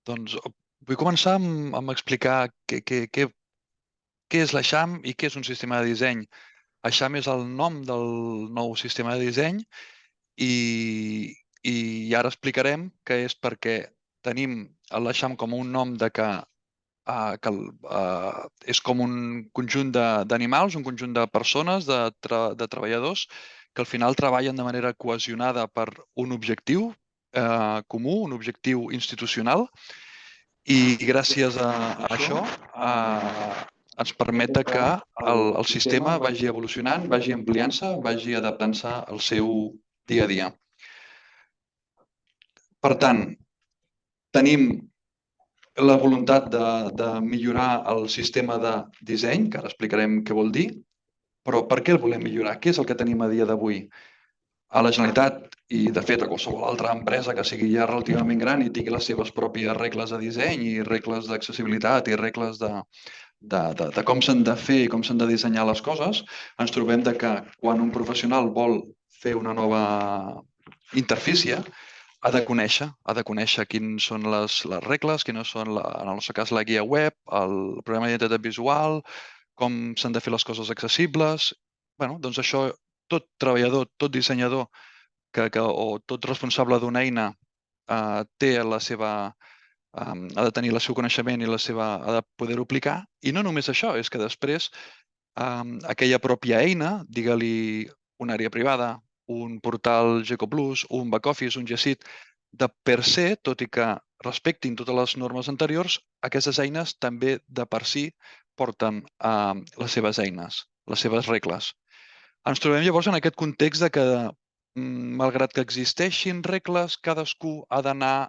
Doncs vull començar amb explicar què és l'Eixam i què és un sistema de disseny. Eixam és el nom del nou sistema de disseny i ara explicarem que és perquè tenim l'Eixam com un nom de que és com un conjunt d'animals, un conjunt de persones, de treballadors, que al final treballen de manera cohesionada per un objectiu comú, un objectiu institucional, i gràcies a això ens permet que el sistema vagi evolucionant, vagi ampliant-se, vagi adaptant-se al seu dia a dia. Per tant, tenim la voluntat de millorar el sistema de disseny, que ara explicarem què vol dir, però per què el volem millorar? Què és el que tenim a dia d'avui? A la Generalitat i, de fet, a qualsevol altra empresa que sigui ja relativament gran i tingui les seves pròpies regles de disseny i regles d'accessibilitat i regles de com s'han de fer i com s'han de dissenyar les coses, ens trobem que quan un professional vol fer una nova interfície, ha de conèixer quines són les regles, quines són, en el nostre cas, la guia web, el programa d'identitat visual, com s'han de fer les coses accessibles. Doncs això, tot treballador, tot dissenyador o tot responsable d'una eina té la seva, ha de tenir el seu coneixement i ha de poder-ho aplicar. I no només això, és que després aquella pròpia eina, digue-li una àrea privada, un portal GecoPlus, un back-office, un G Suite, de per se, tot i que respectin totes les normes anteriors, aquestes eines també de per si porten les seves eines, les seves regles. Ens trobem llavors en aquest context de que, malgrat que existeixin regles, cadascú ha d'anar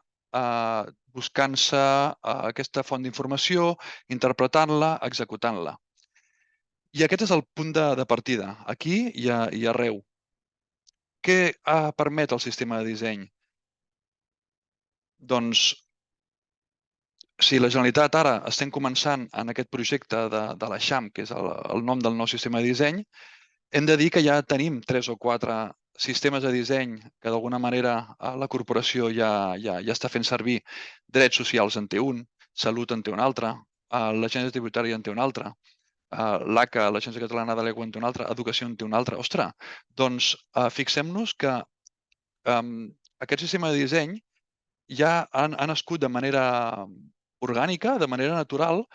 buscant-se aquesta font d'informació, interpretant-la, executant-la. I aquest és el punt de partida, aquí i arreu. Què permet el sistema de disseny? Doncs, si la Generalitat ara estem començant en aquest projecte de l'Eixam, que és el nom del nou sistema de disseny, hem de dir que ja tenim 3 o 4 sistemes de disseny que d'alguna manera la corporació ja està fent servir. Drets socials en té un, salut en té un altre, l'agència tributària en té un altre, l'ACA, l'Agència Catalana de l'Aigua, en té un altre, Educació en té un altre. Ostres, doncs fixem-nos que aquest sistema de disseny ja ha nascut de manera orgànica, de manera natural,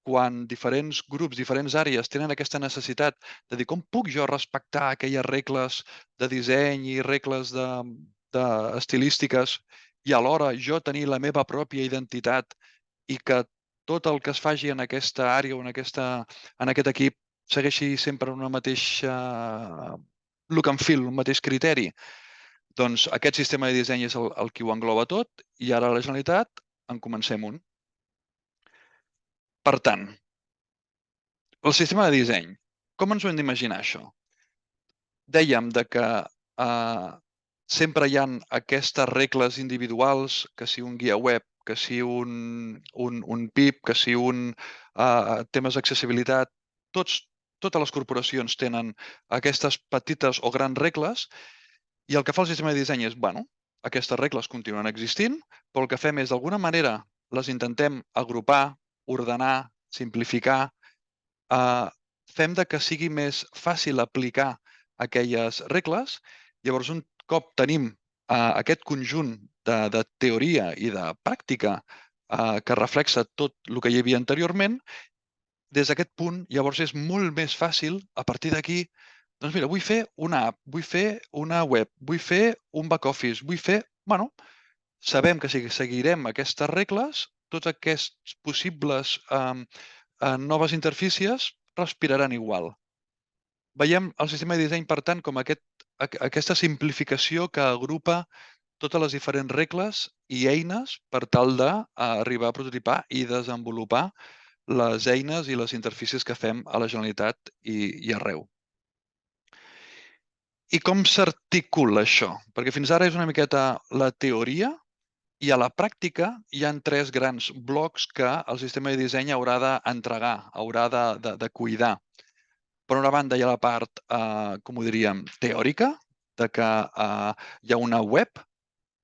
quan diferents grups, diferents àrees tenen aquesta necessitat de dir com puc jo respectar aquelles regles de disseny i regles estilístiques i alhora jo tenir la meva pròpia identitat i que tot el que es faci en aquesta àrea o en aquest equip segueixi sempre una mateixa look and feel, un mateix criteri. Doncs aquest sistema de disseny és el que ho engloba tot i ara a la Generalitat en comencem un. Per tant, el sistema de disseny, com ens ho hem d'imaginar això? Dèiem que sempre hi ha aquestes regles individuals, que si un guia web, que si un PIB, que si temes d'accessibilitat, totes les corporacions tenen aquestes petites o grans regles i el que fa el sistema de disseny és, aquestes regles continuen existint, però el que fem és, d'alguna manera, les intentem agrupar, ordenar, simplificar, fem que sigui més fàcil aplicar aquelles regles. Llavors, un cop tenim aquest conjunt de teoria i de pràctica que reflexa tot el que hi havia anteriorment, des d'aquest punt, llavors és molt més fàcil, a partir d'aquí, doncs mira, vull fer una app, vull fer una web, vull fer un back-office, vull fer... sabem que si seguirem aquestes regles, tots aquests possibles noves interfícies respiraran igual. Veiem el sistema de disseny, per tant, com aquesta simplificació que agrupa totes les diferents regles i eines per tal d'arribar a prototipar i desenvolupar les eines i les interfícies que fem a la Generalitat i arreu. I com s'articula això? Perquè fins ara és una miqueta la teoria i a la pràctica hi ha 3 grans blocs que el sistema de disseny haurà d'entregar, haurà de cuidar. Per una banda hi ha la part, com ho diríem, teòrica, de que hi ha una web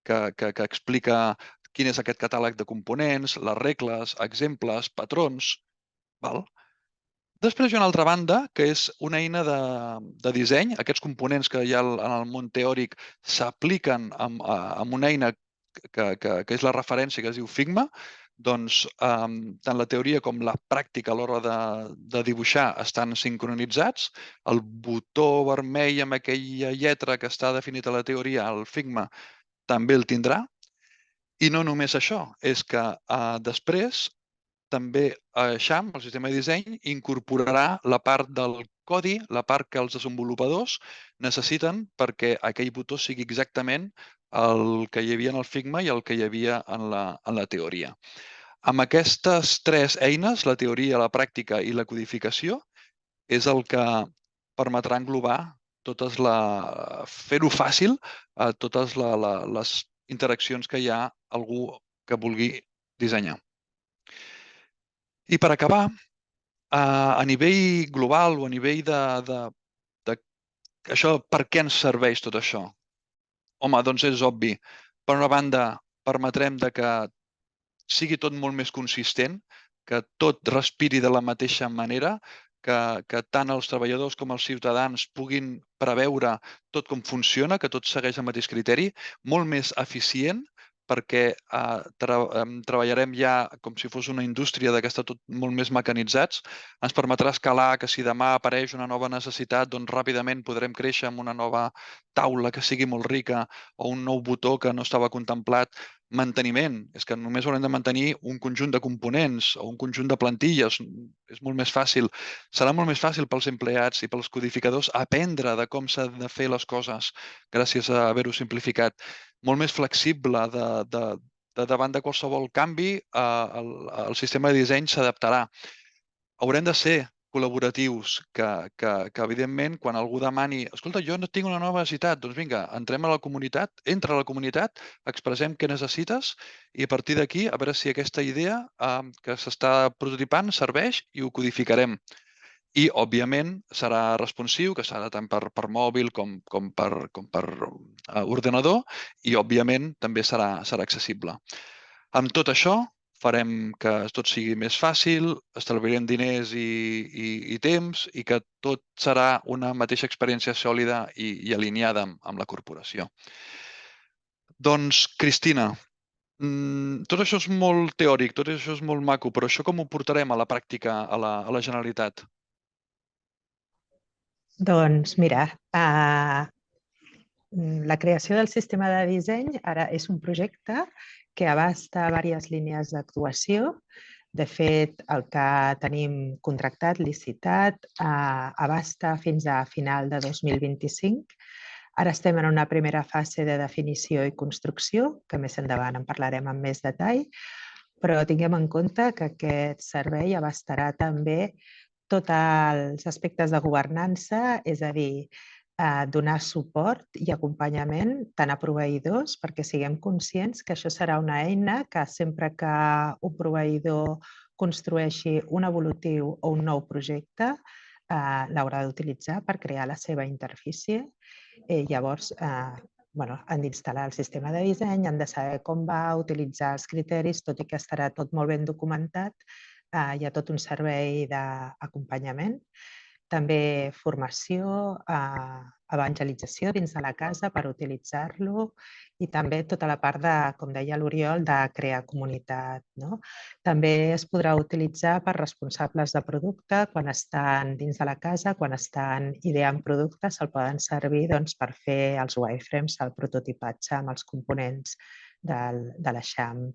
que explica quin és aquest catàleg de components, les regles, exemples, patrons. Després hi ha una altra banda, que és una eina de disseny. Aquests components que hi ha en el món teòric s'apliquen amb una eina que és la referència, que es diu Figma. Doncs tant la teoria com la pràctica a l'hora de dibuixar estan sincronitzats. El botó vermell amb aquella lletra que està definit a la teoria, el Figma, també el tindrà. I no només això, és que després també Eixam, el sistema de disseny, incorporarà la part del codi, la part que els desenvolupadors necessiten perquè aquell botó sigui exactament el que hi havia en el Figma i el que hi havia en la teoria. Amb aquestes tres eines, la teoria, la pràctica i la codificació, és el que permetrà englobar fer-ho fàcil a totes les interaccions que hi ha algú que vulgui dissenyar. I per acabar, a nivell global o a nivell això, per què ens serveix tot això? Home, doncs és obvi. Per una banda, permetrem que sigui tot molt més consistent, que tot respiri de la mateixa manera, que tant els treballadors com els ciutadans puguin preveure tot com funciona, que tot segueix el mateix criteri, molt més eficient, perquè treballarem ja com si fos una indústria que està tot molt més mecanitzats. Ens permetrà escalar que si demà apareix una nova necessitat, doncs ràpidament podrem créixer amb una nova taula que sigui molt rica o un nou botó que no estava contemplat. Manteniment, és que només haurem de mantenir un conjunt de components o un conjunt de plantilles. És molt més fàcil. Serà molt més fàcil pels empleats i pels codificadors aprendre de com s'han de fer les coses gràcies a haver-ho simplificat. Molt més flexible davant de qualsevol canvi, el sistema de disseny s'adaptarà. Haurem de ser col·laboratius, que evidentment, quan algú demani escolta, jo no tinc una nova necessitat, doncs vinga, entrem a la comunitat, entra a la comunitat, expressem què necessites i a partir d'aquí a veure si aquesta idea que s'està prototipant serveix i ho codificarem. I, òbviament, serà responsiu, que serà tant per mòbil com per ordenador i, òbviament, també serà accessible. Amb tot això, farem que tot sigui més fàcil, estalviarem diners i temps i que tot serà una mateixa experiència sòlida i alineada amb la corporació. Doncs, Cristina, tot això és molt teòric, tot això és molt maco, però això com ho portarem a la pràctica a la Generalitat? Doncs mira, la creació del sistema de disseny ara és un projecte que abasta diverses línies d'actuació. De fet, el que tenim contractat, licitat, abasta fins a final de 2025. Ara estem en una primera fase de definició i construcció, que més endavant en parlarem amb més detall, però tinguem en compte que aquest servei abastarà també tots els aspectes de governança, és a dir, donar suport i acompanyament tant a proveïdors perquè siguem conscients que això serà una eina que sempre que un proveïdor construeixi un evolutiu o un nou projecte l'haurà d'utilitzar per crear la seva interfície. Llavors, han d'instal·lar el sistema de disseny, han de saber com va, utilitzar els criteris, tot i que estarà tot molt ben documentat. Hi ha tot un servei d'acompanyament. També formació, evangelització dins de la casa per utilitzar-lo i també tota la part de, com deia l'Oriol, de crear comunitat. També es podrà utilitzar per responsables de producte quan estan dins de la casa, quan estan ideant productes, se'l poden servir per fer els wireframes, el prototipatge amb els components de l'Eixam.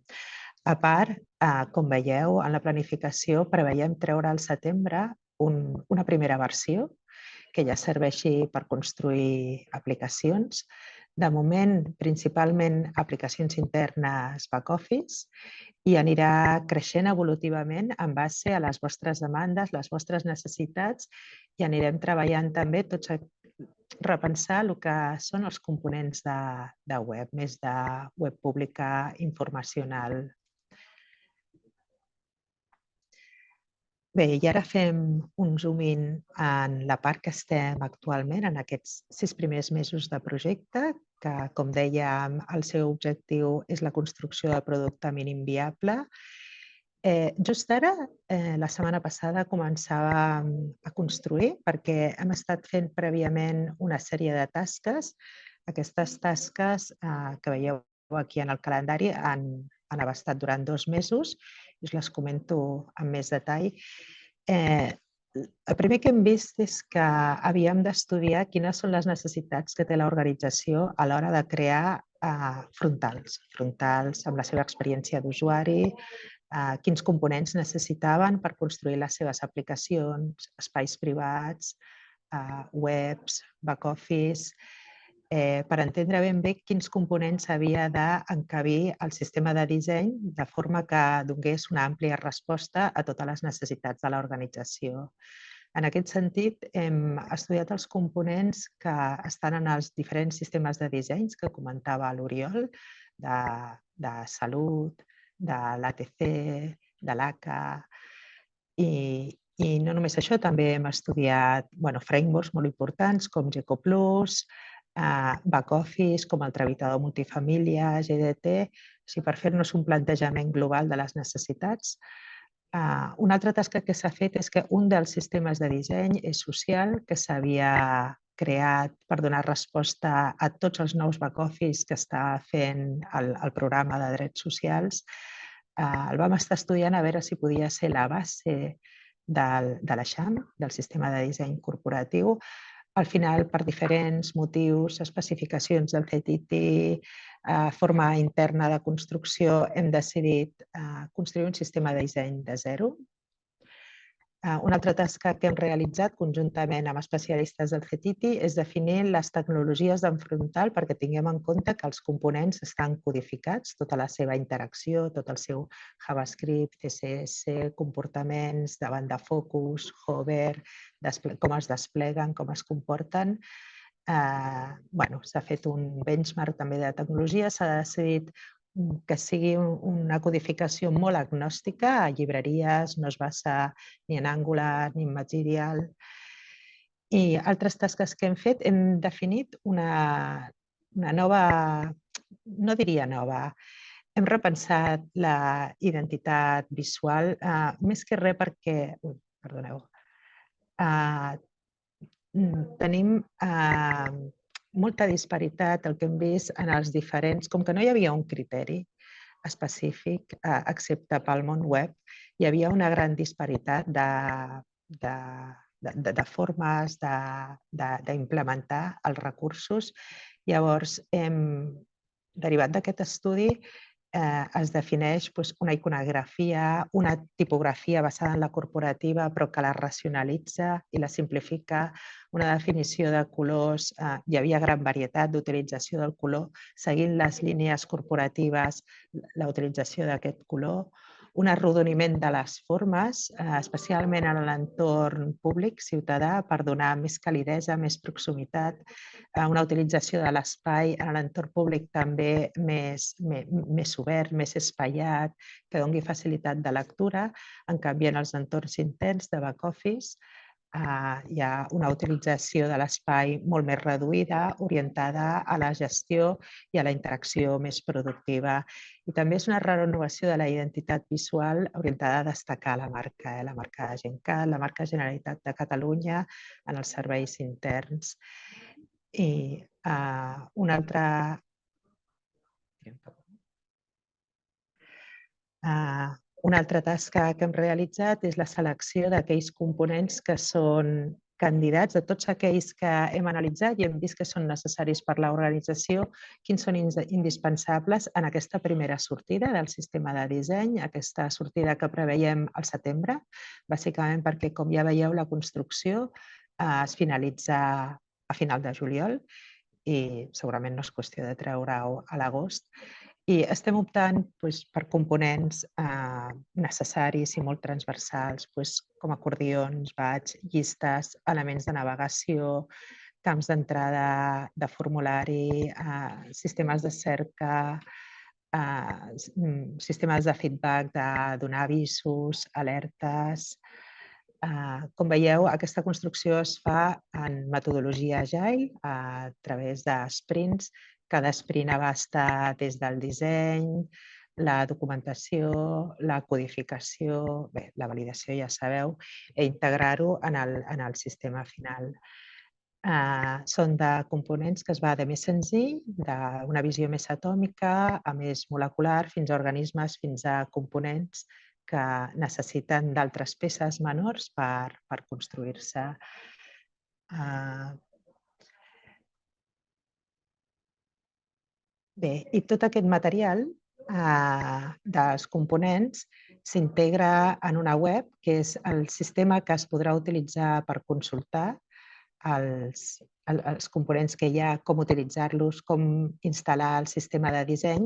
A part, com veieu, en la planificació preveiem treure al setembre una primera versió que ja serveixi per construir aplicacions. De moment, principalment aplicacions internes back-office i anirà creixent evolutivament en base a les vostres demandes, les vostres necessitats i anirem treballant també tots a repensar el que són els components de web, més de web pública informacional. Bé, i ara fem un zoom-in en la part que estem actualment, en aquests 6 primers mesos de projecte, que, com dèiem, el seu objectiu és la construcció de producte mínim viable. Just ara, la setmana passada, començàvem a construir perquè hem estat fent prèviament una sèrie de tasques. Aquestes tasques que veieu aquí en el calendari han abastat durant 2 mesos i us les comento amb més detall. El primer que hem vist és que havíem d'estudiar quines són les necessitats que té l'organització a l'hora de crear frontals amb la seva experiència d'usuari, quins components necessitaven per construir les seves aplicacions, espais privats, webs, back-office, per entendre ben bé quins components havia d'encabir el sistema de disseny de forma que donés una àmplia resposta a totes les necessitats de l'organització. En aquest sentit, hem estudiat els components que estan en els diferents sistemes de dissenys que comentava l'Oriol, de salut, de l'ATC, de l'ACA, i no només això, també hem estudiat frameworks molt importants com GecoPlus, back-office com el Tramitador Multifamília, GDT, per fer-nos un plantejament global de les necessitats. Una altra tasca que s'ha fet és que un dels sistemes de disseny és social, que s'havia creat per donar resposta a tots els nous back-office que està fent el programa de drets socials. El vam estar estudiant a veure si podia ser la base de l'Eixam, del sistema de disseny corporatiu. Al final, per diferents motius, especificacions del CTT, forma interna de construcció, hem decidit construir un sistema de disseny de zero. Una altra tasca que hem realitzat conjuntament amb especialistes del CTT és definir les tecnologies d'enfrontal perquè tinguem en compte que els components estan codificats, tota la seva interacció, tot el seu JavaScript, CSS, comportaments davant de focus, hover, com es despleguen, com es comporten. S'ha fet un benchmark també de tecnologia, s'ha decidit que sigui una codificació molt agnòstica a llibreries, no es basa ni en Angular ni en Material. I altres tasques que hem fet, hem definit una nova, no diria nova, hem repensat la identitat visual, més que res perquè, perdoneu, tenim molta disparitat, el que hem vist en els diferents, com que no hi havia un criteri específic, excepte pel món web, hi havia una gran disparitat de formes d'implementar els recursos. Llavors, derivat d'aquest estudi, es defineix una iconografia, una tipografia basada en la corporativa, però que la racionalitza i la simplifica, una definició de colors. Hi havia gran varietat d'utilització del color, seguint les línies corporatives, la utilització d'aquest color, un arrodoniment de les formes, especialment en l'entorn públic, ciutadà, per donar més calidesa, més proximitat, una utilització de l'espai en l'entorn públic també més obert, més espaiat, que doni facilitat de lectura. En canvi, en els entorns interns de back-office hi ha una utilització de l'espai molt més reduïda, orientada a la gestió i a la interacció més productiva. I també és una renovació de la identitat visual orientada a destacar la marca Gencat, la marca Generalitat de Catalunya en els serveis interns. I una altra tasca que hem realitzat és la selecció d'aquells components que són candidats, de tots aquells que hem analitzat i hem vist que són necessaris per l'organització, quins són indispensables en aquesta primera sortida del sistema de disseny, aquesta sortida que preveiem al setembre, bàsicament perquè, com ja veieu, la construcció es finalitza a final de juliol i segurament no és qüestió de treure-ho a l'agost. I estem optant per components necessaris i molt transversals, com acordions, badge, llistes, elements de navegació, camps d'entrada de formulari, sistemes de cerca, sistemes de feedback, de donar avisos, alertes. Com veieu, aquesta construcció es fa en metodologia Agile a través de sprints Cada sprint abasta des del disseny, la documentació, la codificació, bé, la validació ja sabeu, i integrar-ho en el sistema final. Són de components que es va de més senzill, d'una visió més atòmica, a més molecular, fins a organismes, fins a components que necessiten d'altres peces menors per construir-se. Bé, i tot aquest material dels components s'integra en una web, que és el sistema que es podrà utilitzar per consultar els components que hi ha, com utilitzar-los, com instal·lar el sistema de disseny.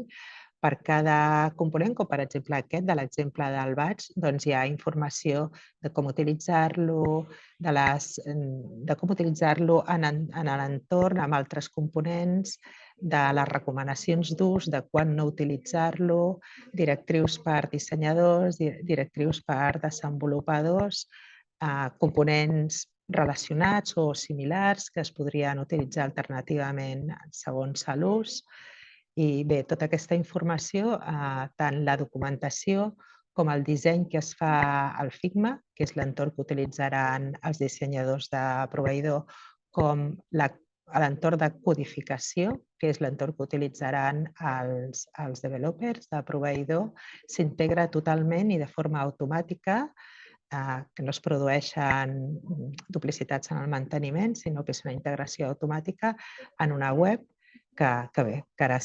Per cada component, com per exemple aquest, de l'exemple del BATS, doncs hi ha informació de com utilitzar-lo, de com utilitzar-lo en l'entorn amb altres components, de les recomanacions d'ús, de quan no utilitzar-lo, directrius per dissenyadors, directrius per desenvolupadors, components relacionats o similars que es podrien utilitzar alternativament segons l'ús. I bé, tota aquesta informació, tant la documentació com el disseny que es fa al Figma, que és l'entorn que utilitzaran els dissenyadors de proveïdor, com l'entorn de codificació, que és l'entorn que utilitzaran els developers de proveïdor, s'integra totalment i de forma automàtica, que no es produeixen duplicitats en el manteniment, sinó que és una integració automàtica en una web que bé, que ara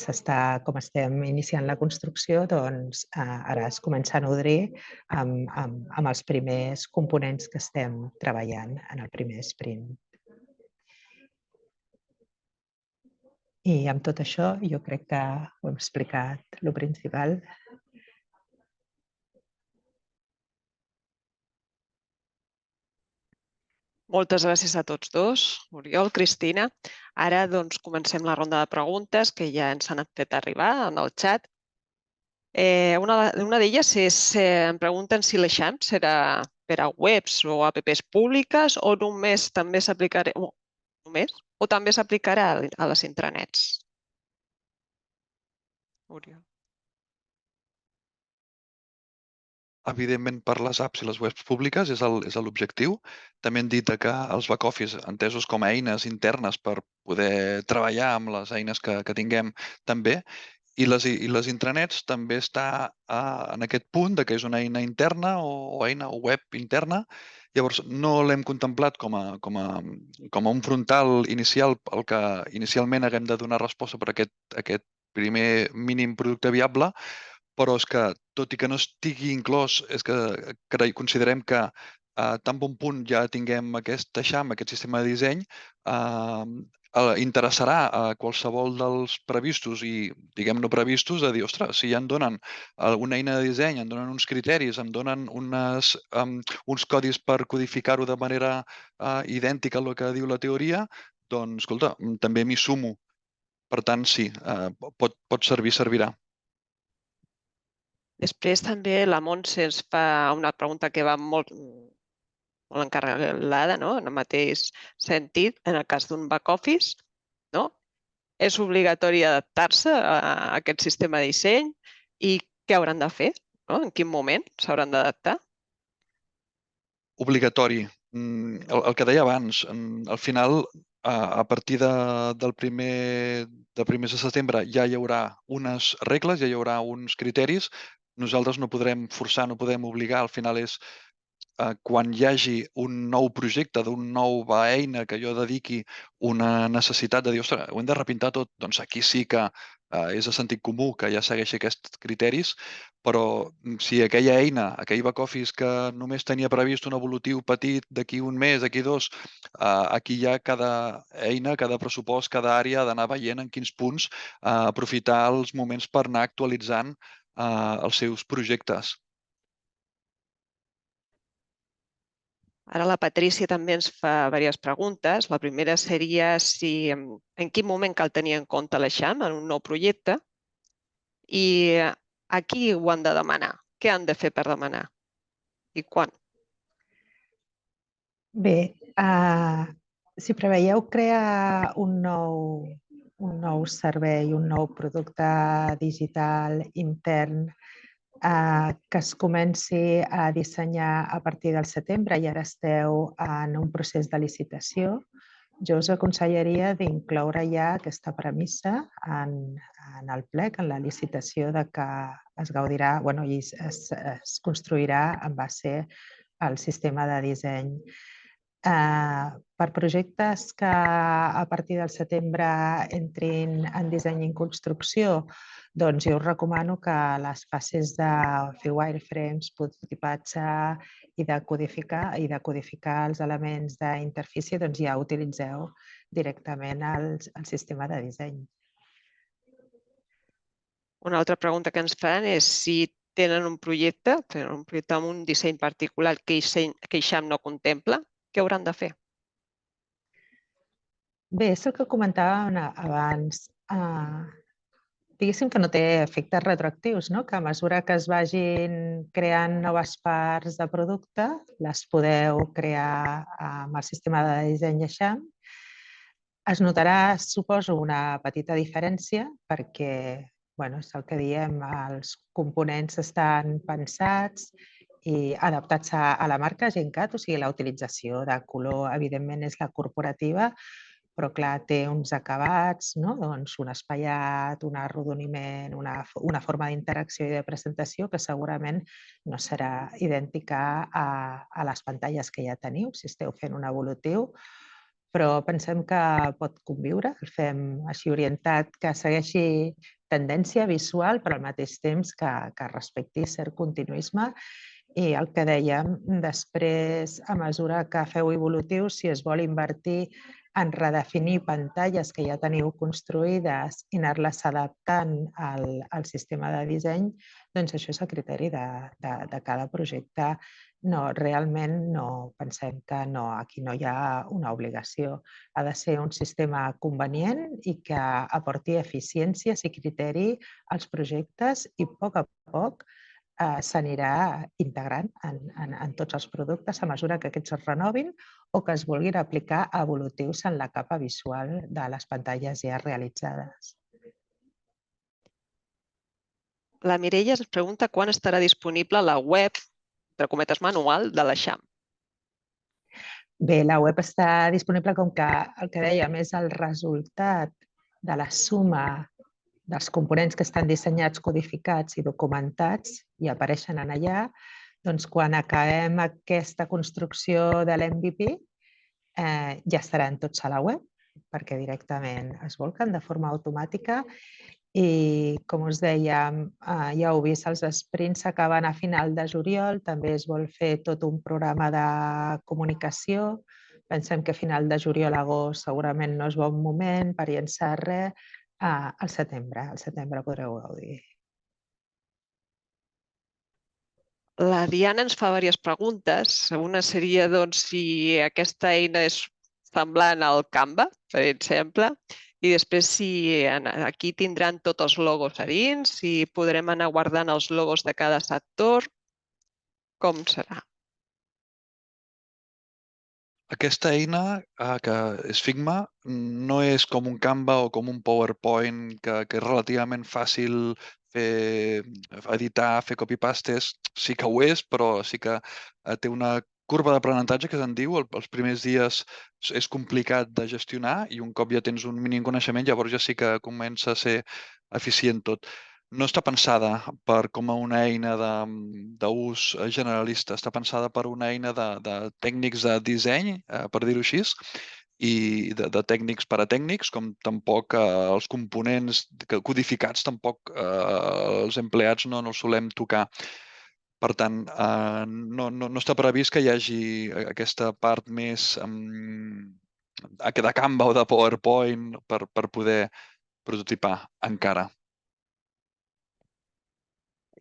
com estem iniciant la construcció, doncs ara es comença a nodrir amb els primers components que estem treballant en el primer sprint. I amb tot això jo crec que ho hem explicat, el principal. Moltes gràcies a tots dos, Oriol, Cristina. Ara doncs, comencem la ronda de preguntes que ja ens han fet arribar en el xat. Una d'elles és, em pregunten si l'Eixam serà per a webs o apps públiques o només també s'aplicarà a les intranets. Oriol. Evidentment, per les apps i les webs públiques és l'objectiu. També hem dit que els back-office, entesos com a eines internes per poder treballar amb les eines que tinguem també, i les intranets també està en aquest punt que és una eina interna o eina o web interna. Llavors, no l'hem contemplat com a un frontal inicial al que inicialment haguem de donar resposta per aquest primer mínim producte viable, però és que, tot i que no estigui inclòs, és que considerem que tan bon punt ja tinguem aquest eixam, aquest sistema de disseny, interessarà a qualsevol dels previstos i, diguem, no previstos, a dir, ostres, si ja em donen una eina de disseny, em donen uns criteris, em donen uns codis per codificar-ho de manera idèntica al que diu la teoria, doncs, escolta, també m'hi sumo. Per tant, sí, pot servir, servirà. Després també la Montse ens fa una pregunta que va molt encarregada, no? En el mateix sentit, en el cas d'un back-office, no? És obligatori adaptar-se a aquest sistema de disseny i què hauran de fer? No? En quin moment s'hauran d'adaptar? Obligatori. El que deia abans, al final, a partir del primer de setembre ja hi haurà unes regles, ja hi haurà uns criteris. Nosaltres no podrem forçar, no podem obligar. Al final és quan hi hagi un nou projecte d'una nova eina que jo dediqui una necessitat de dir, ostres, ho hem de repintar tot, doncs aquí sí que és de sentit comú que ja segueixi aquests criteris, però si aquella eina, aquell back-office que només tenia previst un evolutiu petit d'aquí un mes, d'aquí dos, aquí ja cada eina, cada pressupost, cada àrea ha d'anar veient en quins punts aprofitar els moments per anar actualitzant els seus projectes. Ara la Patrícia també ens fa diverses preguntes. La primera seria si en quin moment cal tenir en compte l'Eixam en un nou projecte i a qui ho han de demanar, què han de fer per demanar i quan. Bé, si preveieu crear un nou nou servei, un nou producte digital intern que es comenci a dissenyar a partir del setembre i ara esteu en un procés de licitació, jo us aconsellaria d'incloure ja aquesta premissa en el plec, en la licitació de que es gaudirà i es construirà en base al sistema de disseny. Per projectes que a partir del setembre entrin en disseny i en construcció, doncs jo us recomano que les fases de fer wireframes, prototipatge i de codificar els elements d'interfície, doncs ja utilitzeu directament el sistema de disseny. Una altra pregunta que ens fan és si tenen un projecte amb un disseny particular que Eixam no contempla, què hauran de fer? Bé, és el que comentàvem abans. Diguéssim que no té efectes retroactius, que a mesura que es vagin creant noves parts de producte, les podeu crear amb el sistema de disseny Eixam. Es notarà, suposo, una petita diferència perquè, és el que diem, els components estan pensats i adaptats a la marca Gencat, o sigui, la utilització de color, evidentment, és la corporativa, però clar, té uns acabats, un espaiat, un arrodoniment, una forma d'interacció i de presentació que segurament no serà idèntica a les pantalles que ja teniu, si esteu fent un evolutiu, però pensem que pot conviure, el fem així orientat, que segueixi tendència visual, però al mateix temps que respecti cert continuisme. I el que dèiem, després, a mesura que feu evolutius, si es vol invertir en redefinir pantalles que ja teniu construïdes i anar-les adaptant al sistema de disseny, doncs això és a criteri de cada projecte. No, realment no pensem que aquí no hi ha una obligació. Ha de ser un sistema convenient i que aporti eficiències i criteri als projectes i a poc s'anirà integrant en tots els productes a mesura que aquests es renovin o que es vulguin aplicar evolutius en la capa visual de les pantalles ja realitzades. La Mireia ens pregunta quan estarà disponible la web, entre cometes, manual de l'Eixam. Bé, la web està disponible com que el que dèiem és el resultat de la suma dels components que estan dissenyats, codificats i documentats i apareixen allà. Doncs quan acabem aquesta construcció de l'MVP ja estaran tots a la web perquè directament es volquen de forma automàtica i, com us dèiem, ja heu vist, els sprints s'acaben a final de juliol, també es vol fer tot un programa de comunicació. Pensem que a final de juliol-agost segurament no és bon moment per llançar res. Al setembre podreu gaudir. La Diana ens fa diverses preguntes. Una seria si aquesta eina és semblant al Canva, per exemple, i després si aquí tindran tots els logos a dins, si podrem anar guardant els logos de cada sector, com serà? Aquesta eina, que és Figma, no és com un Canva o com un PowerPoint, que és relativament fàcil editar, fer copy-pastes. Sí que ho és, però sí que té una curva d'aprenentatge, que se'n diu. Els primers dies és complicat de gestionar i un cop ja tens un mínim coneixement, llavors ja sí que comença a ser eficient tot. No està pensada com a una eina d'ús generalista, està pensada per una eina de tècnics de disseny, per dir-ho així, i de tècnics per a tècnics, com tampoc els components codificats, tampoc els empleats no els solem tocar. Per tant, no està previst que hi hagi aquesta part més de Canva o de PowerPoint per poder prototipar encara.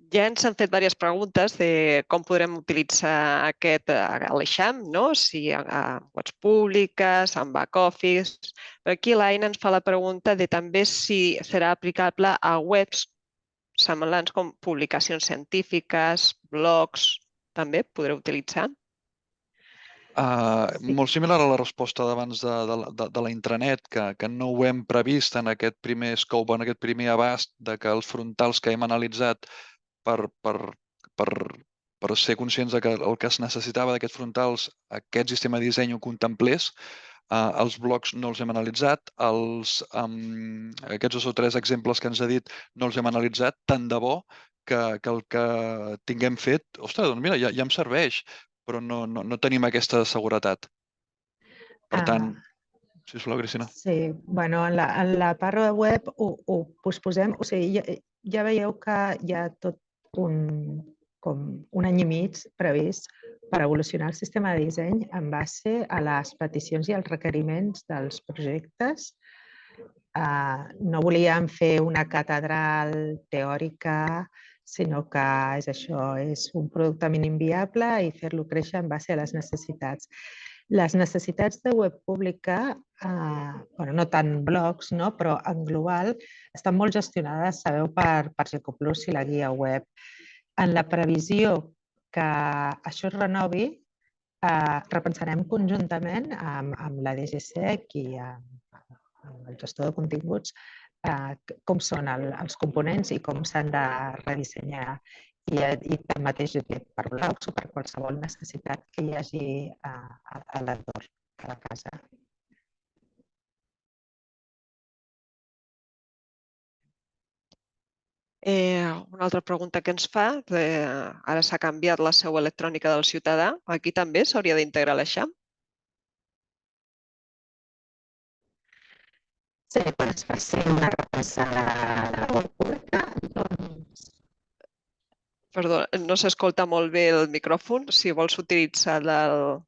Ja ens han fet diverses preguntes de com podrem utilitzar aquest a l'Eixam, si a webs públiques, en back-office. Però aquí l'Aina ens fa la pregunta de també si serà aplicable a webs semblants com publicacions científiques, blogs, també podreu utilitzar? Molt similar a la resposta d'abans de la intranet, que no ho hem previst en aquest primer scope, en aquest primer abast, que els frontals que hem analitzat per ser conscients que el que es necessitava d'aquests frontals, aquest sistema de disseny ho contemplés. Els blocs no els hem analitzat, aquests 2 o 3 exemples que ens ha dit no els hem analitzat, tant de bo que el que tinguem fet, ostres, doncs mira, ja em serveix, però no tenim aquesta seguretat. Per tant, sisplau, Cristina. Sí, bueno, en la part web ho posposem, o sigui, ja veieu que hi ha tot com un any i mig previst per evolucionar el sistema de disseny en base a les peticions i els requeriments dels projectes. No volíem fer una catedral teòrica, sinó que és això, és un producte mínim viable i fer-lo créixer en base a les necessitats. Les necessitats de web pública, no tant blogs, però en global, estan molt gestionades, sabeu, per Gecoplus i la guia web. En la previsió que això es renovi, repensarem conjuntament amb la DGSEC i amb el gestor de continguts com són els components i com s'han de redissenyar. I tanmateix per blocs o per qualsevol necessitat que hi hagi a l'entorn de la casa. Una altra pregunta que ens fa, ara s'ha canviat la seu electrònica del ciutadà, aquí també s'hauria d'integrar l'Eixam? Sí, doncs per ser una repassada de la web pública, doncs... Perdó, no s'escolta molt bé el micròfon, si vols utilitzar el...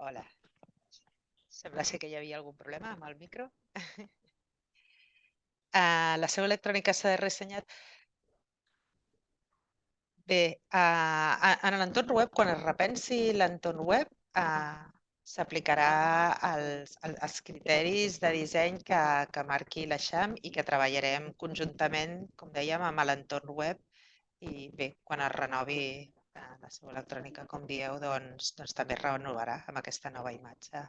Hola. Sembla ser que hi havia algun problema amb el micro. La seu electrònica s'ha dissenyat. Bé, en l'entorn web, quan es repensi l'entorn web, s'aplicarà els criteris de disseny que marqui l'Eixam i que treballarem conjuntament, com dèiem, amb l'entorn web. I bé, quan es renovi la seu electrònica, com dieu, doncs també es renovarà amb aquesta nova imatge.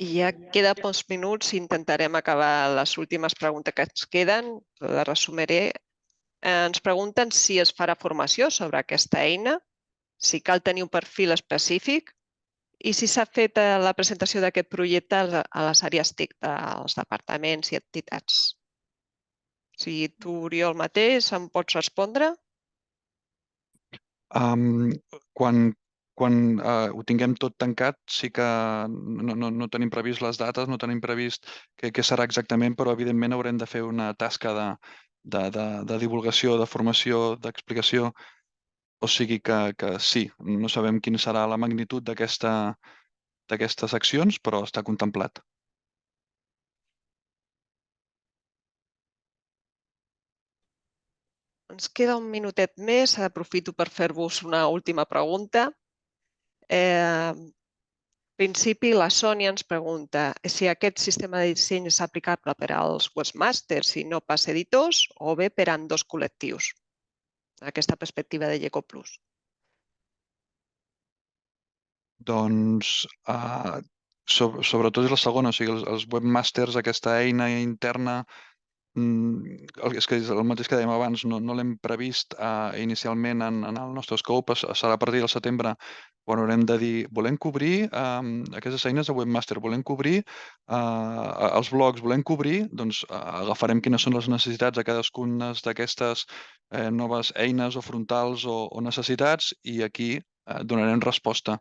I ja queda pocs minuts i intentarem acabar les últimes preguntes que ens queden. Les resumiré. Ens pregunten si es farà formació sobre aquesta eina, si cal tenir un perfil específic i si s'ha fet la presentació d'aquest projecte a les àrees TIC dels departaments i entitats. Si tu, Oriol, mateix, em pots respondre? Quan ho tinguem tot tancat, sí que no tenim previst les dates, no tenim previst què serà exactament, però evidentment haurem de fer una tasca de divulgació, de formació, d'explicació. O sigui que sí, no sabem quina serà la magnitud d'aquestes accions, però està contemplat. Ens queda un minutet més, aprofito per fer-vos una última pregunta. En principi, la Sònia ens pregunta si aquest sistema de disseny és aplicable per als webmasters i no pas editors o bé per a ambdós col·lectius, aquesta perspectiva de Gecoplus. Doncs sobretot és la segona, o sigui, els webmasters, aquesta eina interna, és que és el mateix que dèiem abans, no l'hem previst inicialment en el nostre scope, serà a partir del setembre quan haurem de dir, volem cobrir aquestes eines de webmaster, volem cobrir els blogs, volem cobrir, doncs agafarem quines són les necessitats de cadascuna d'aquestes noves eines o frontals o necessitats i aquí donarem resposta.